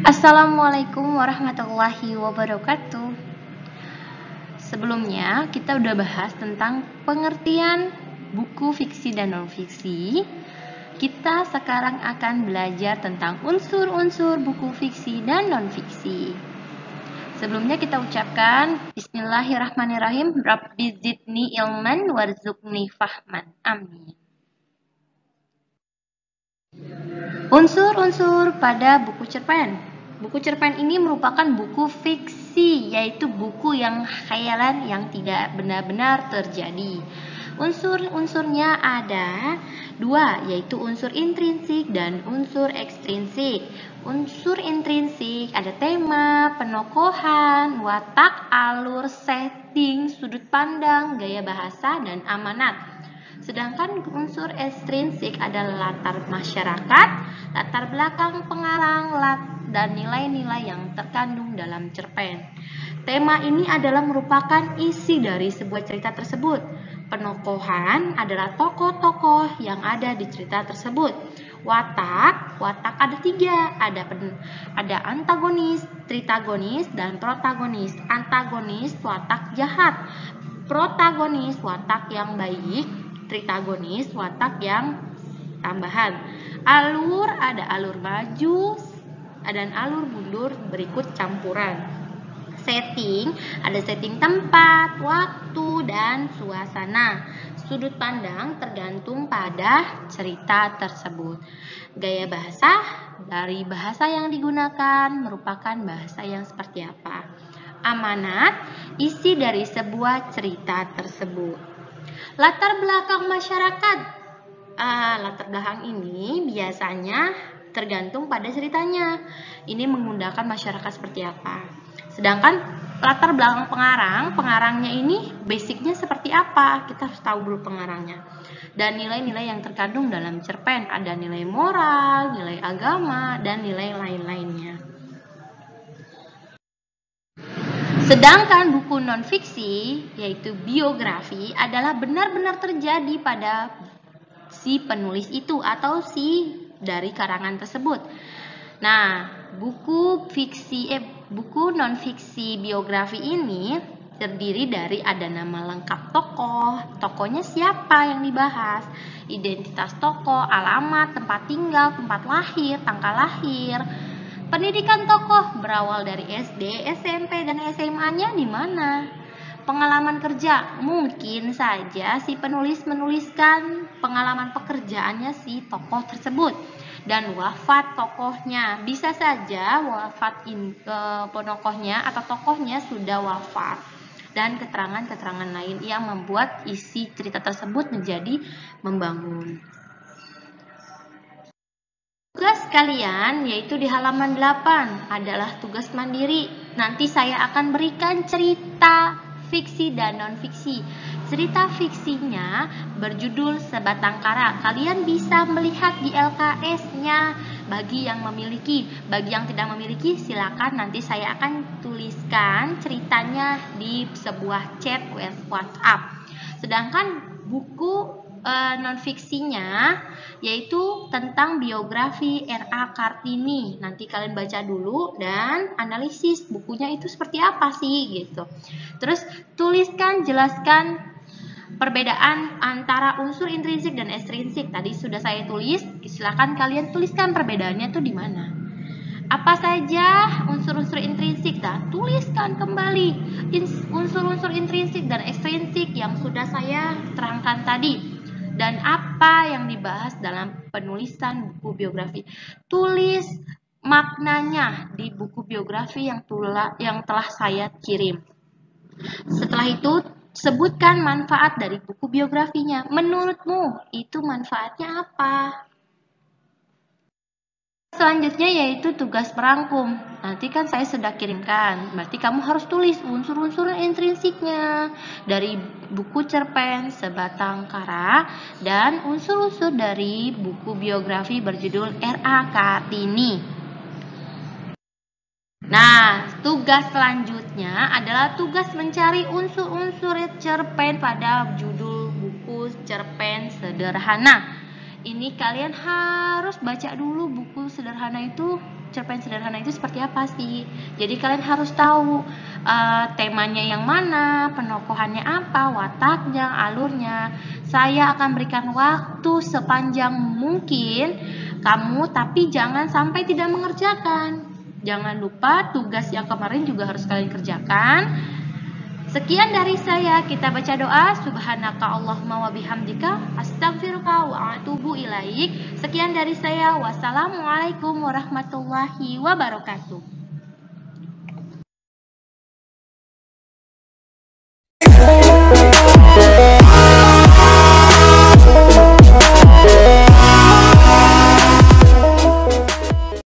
Assalamualaikum warahmatullahi wabarakatuh. Sebelumnya kita udah bahas tentang pengertian buku fiksi dan non-fiksi. Kita sekarang akan belajar tentang unsur-unsur buku fiksi dan non-fiksi. Sebelumnya kita ucapkan Bismillahirrahmanirrahim. Rabbi zidni ilman warzuqni fahman. Amin. Unsur-unsur pada buku cerpen. Buku cerpen ini merupakan buku fiksi, yaitu buku yang khayalan yang tidak benar-benar terjadi. Unsur-unsurnya ada dua, yaitu unsur intrinsik dan unsur ekstrinsik. Unsur intrinsik ada tema, penokohan, watak, alur, setting, sudut pandang, gaya bahasa, dan amanat. Sedangkan unsur ekstrinsik adalah latar masyarakat, latar belakang pengarang, dan nilai-nilai yang terkandung dalam cerpen. Tema ini adalah merupakan isi dari sebuah cerita tersebut. Penokohan adalah tokoh-tokoh yang ada di cerita tersebut. Watak ada tiga, ada antagonis, tritagonis, dan protagonis. Antagonis watak jahat, protagonis watak yang baik, tritagonis watak yang tambahan. Alur ada alur maju dan alur mundur berikut campuran. Setting ada setting tempat, waktu, dan suasana. Sudut pandang tergantung pada cerita tersebut. Gaya bahasa dari bahasa yang digunakan merupakan bahasa yang seperti apa. Amanat isi dari sebuah cerita tersebut. Latar belakang masyarakat. Latar belakang ini biasanya tergantung pada ceritanya. Ini menggunakan masyarakat seperti apa. Sedangkan latar belakang pengarangnya ini basicnya seperti apa? Kita harus tahu dulu pengarangnya. Dan nilai-nilai yang terkandung dalam cerpen ada nilai moral, nilai agama, dan nilai lain-lainnya. Sedangkan buku non-fiksi, yaitu biografi, adalah benar-benar terjadi pada si penulis itu atau si dari karangan tersebut. Nah, buku non-fiksi biografi ini terdiri dari ada nama lengkap tokohnya siapa yang dibahas, identitas tokoh, alamat, tempat tinggal, tempat lahir, tanggal lahir. Pendidikan tokoh berawal dari SD, SMP, dan SMA-nya di mana? Pengalaman kerja, mungkin saja si penulis menuliskan pengalaman pekerjaannya si tokoh tersebut. Dan wafat tokohnya, bisa saja wafat penokohnya atau tokohnya sudah wafat. Dan keterangan-keterangan lain yang membuat isi cerita tersebut menjadi membangun. Tugas kalian yaitu di halaman 8 adalah tugas mandiri. Nanti saya akan berikan cerita fiksi dan non-fiksi. Cerita fiksinya berjudul Sebatang Kara. Kalian bisa melihat di LKS-nya bagi yang memiliki. Bagi yang tidak memiliki silakan nanti saya akan tuliskan ceritanya di sebuah chat WhatsApp. Sedangkan buku non-fiksinya yaitu tentang biografi R.A. Kartini. Nanti kalian baca dulu dan analisis bukunya itu seperti apa sih gitu. Terus jelaskan perbedaan antara unsur intrinsik dan ekstrinsik. Tadi sudah saya tulis, silakan kalian tuliskan perbedaannya tuh di mana. Apa saja unsur-unsur intrinsik? Tuliskan kembali unsur-unsur intrinsik dan ekstrinsik yang sudah saya terangkan tadi. Dan apa yang dibahas dalam penulisan buku biografi. Tulis maknanya di buku biografi yang telah saya kirim. Setelah itu, sebutkan manfaat dari buku biografinya. Menurutmu, itu manfaatnya apa? Selanjutnya yaitu tugas merangkum. Nanti kan saya sudah kirimkan. Berarti kamu harus tulis unsur-unsur intrinsiknya dari buku cerpen Sebatang Kara dan unsur-unsur dari buku biografi berjudul R.A. Kartini. Nah, tugas selanjutnya adalah tugas mencari unsur-unsur cerpen pada judul buku cerpen sederhana. Ini kalian harus baca dulu buku sederhana itu cerpen sederhana itu seperti apa sih. Jadi kalian harus tahu temanya yang mana, penokohannya apa, wataknya, alurnya. Saya akan berikan waktu sepanjang mungkin kamu, tapi jangan sampai tidak mengerjakan. Jangan lupa tugas yang kemarin juga harus kalian kerjakan. Sekian dari saya, kita baca doa. Subhanaka Allahumma wa bihamdika astaghfiruka wa atubu ilaik. Sekian dari saya. Wassalamualaikum warahmatullahi wabarakatuh.